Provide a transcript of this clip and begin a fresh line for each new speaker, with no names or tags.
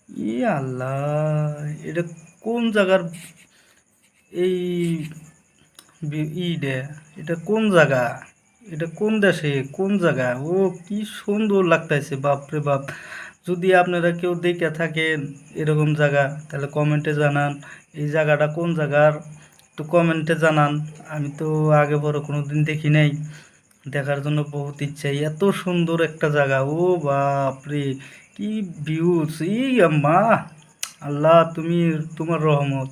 ই আল্লাহ, এটা কোন জায়গার এই ইডে, এটা কোন জায়গা, এটা কোন দেশে, কোন জায়গা? ও কি সুন্দর লাগতাছে, বাপ রে বাপ! যদি আপনারা কেউ দেখে থাকেন এরকম জায়গা, তাহলে কমেন্টে জানান এই জায়গাটা কোন জায়গার, একটু কমেন্টে জানান। আমি তো আগে বড় কোনো দিন দেখি নাই, দেখার জন্য বহুত ইচ্ছা। এত সুন্দর একটা জায়গা, ও বাপ রে! কি ভিউস! ই আম্মা, আল্লাহ তুমি, তোমার রহমত।